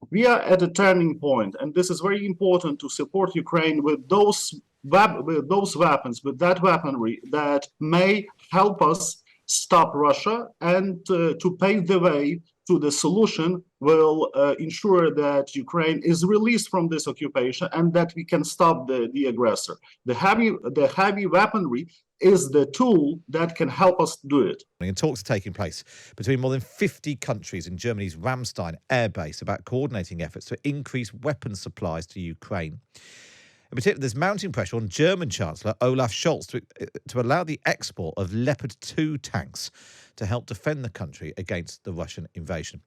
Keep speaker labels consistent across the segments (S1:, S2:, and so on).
S1: We are at a turning point, and this is very important to support Ukraine with those weapons, with that weaponry that may help us stop Russia and to pave the way to the solution will ensure that Ukraine is released from this occupation and that we can stop the aggressor. The heavy weaponry is the tool that can help us do it.
S2: And talks are taking place between more than 50 countries in Germany's Ramstein airbase about coordinating efforts to increase weapons supplies to Ukraine. In particular, there's mounting pressure on German Chancellor Olaf Scholz to allow the export of Leopard 2 tanks to help defend the country against the Russian invasion.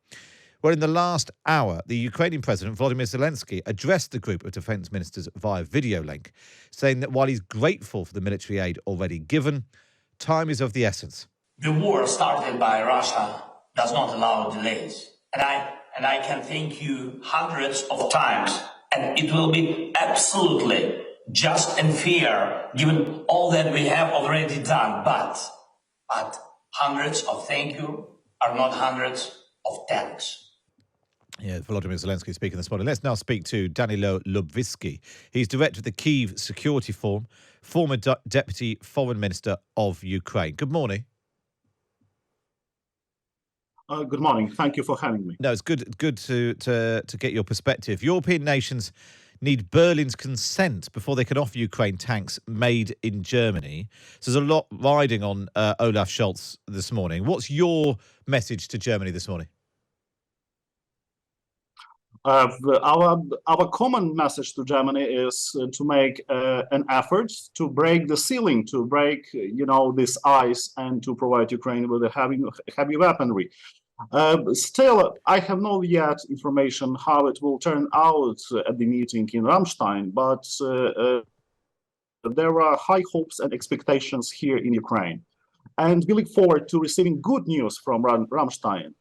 S2: Well, in the last hour, the Ukrainian President Volodymyr Zelensky addressed the group of defence ministers via video link, saying that while he's grateful for the military aid already given, time is of the essence.
S3: The war started by Russia does not allow delays. And I can thank you hundreds of times. And it will be absolutely just and fair, given all that we have already done. But hundreds of thank you are not hundreds of thanks.
S2: Yeah, Volodymyr Zelensky speaking this morning. Let's now speak to Danylo Lubkivsky. He's director of the Kyiv Security Forum, former Deputy Foreign Minister of Ukraine. Good morning.
S1: Good morning. Thank you for having me.
S2: No, it's good to get your perspective. European nations need Berlin's consent before they can offer Ukraine tanks made in Germany. So there's a lot riding on Olaf Scholz this morning. What's your message to Germany this morning?
S1: Our common message to Germany is to make an effort to break the ceiling, to break this ice, and to provide Ukraine with a heavy weaponry. Still, I have not yet information how it will turn out at the meeting in Ramstein, but there are high hopes and expectations here in Ukraine. And we look forward to receiving good news from Ramstein.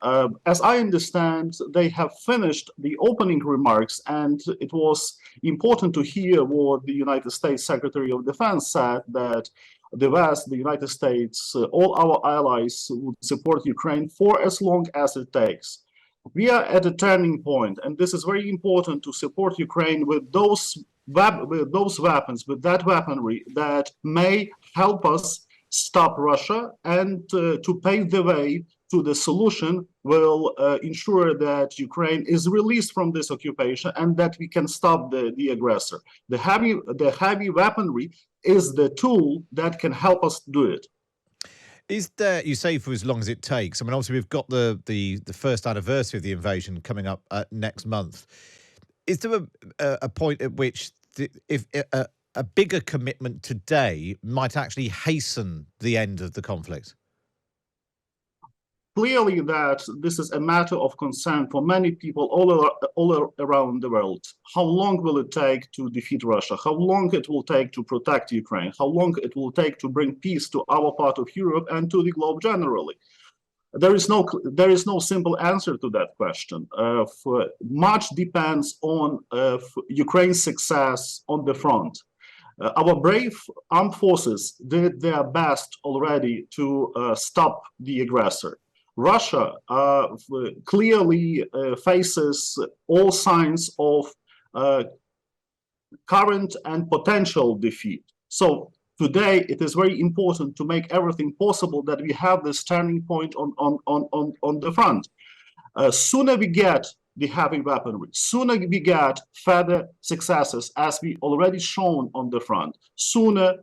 S1: As I understand, they have finished the opening remarks, and it was important to hear what the United States Secretary of Defense said, that the West, the United States, all our allies would support Ukraine for as long as it takes. We are at a turning point, and this is very important to support Ukraine with those weapons, with that weaponry that may help us stop Russia and to pave the way to the solution will ensure that Ukraine is released from this occupation and that we can stop the aggressor. The heavy weaponry is the tool that can help us do it.
S2: Is there, you say, for as long as it takes? I mean, obviously we've got the first anniversary of the invasion coming up next month. Is there a point at which if a bigger commitment today might actually hasten the end of the conflict?
S1: Clearly that this is a matter of concern for many people all around the world. How long will it take to defeat Russia? How long it will take to protect Ukraine? How long it will take to bring peace to our part of Europe and to the globe generally? There is no simple answer to that question. Much depends on Ukraine's success on the front. Our brave armed forces did their best already to stop the aggressor. Russia clearly faces all signs of current and potential defeat. So today it is very important to make everything possible that we have this turning point on the front. Sooner we get the heavy weaponry, sooner we get further successes, as we already shown on the front, sooner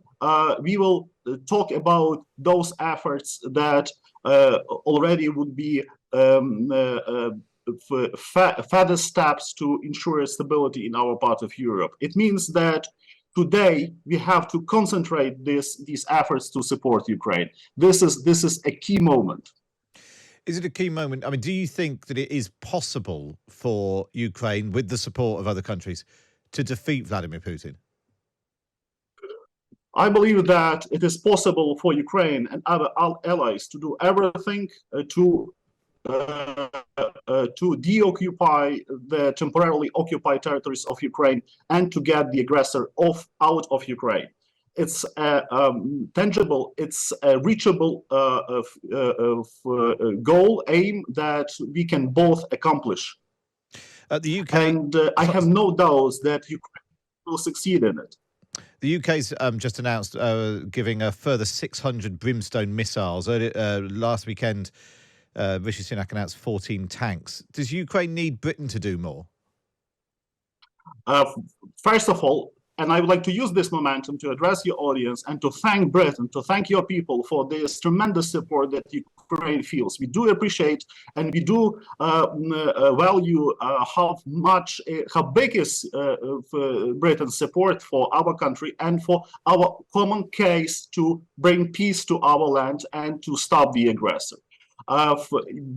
S1: we will talk about those efforts that already would be further steps to ensure stability in our part of Europe. It means that today we have to concentrate these efforts to support Ukraine. This is a key moment.
S2: Is it a key moment? I mean, do you think that it is possible for Ukraine, with the support of other countries, to defeat Vladimir Putin?
S1: I believe that it is possible for Ukraine and other allies to do everything to deoccupy the temporarily occupied territories of Ukraine and to get the aggressor out of Ukraine. It's tangible, it's a reachable goal, aim that we can both accomplish.
S2: The UK,
S1: And I have no doubts that Ukraine will succeed in it.
S2: the UK's just announced giving a further 600 Brimstone missiles. Last weekend, Rishi Sunak announced 14 tanks. Does Ukraine need Britain to do more?
S1: First of all, and I would like to use this momentum to address your audience and to thank Britain, to thank your people for this tremendous support that Ukraine feels. We do appreciate and we do value how big is Britain's support for our country and for our common case to bring peace to our land and to stop the aggressor.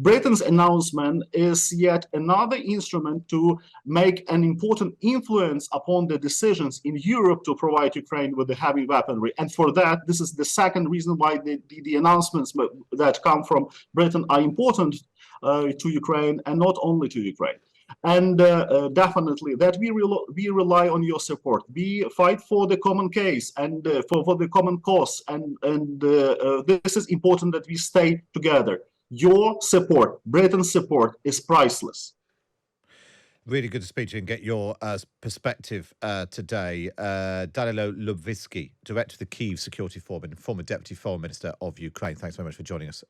S1: Britain's announcement is yet another instrument to make an important influence upon the decisions in Europe to provide Ukraine with the heavy weaponry. And for that, this is the second reason why the announcements that come from Britain are important to Ukraine, and not only to Ukraine. And definitely that we rely on your support. We fight for the common case and for the common cause. And this is important that we stay together. Your support, Britain's support, is priceless.
S2: Really good to speak to you and get your perspective today. Danylo Lubkivsky, Director of the Kyiv Security Forum and former Deputy Foreign Minister of Ukraine. Thanks very much for joining us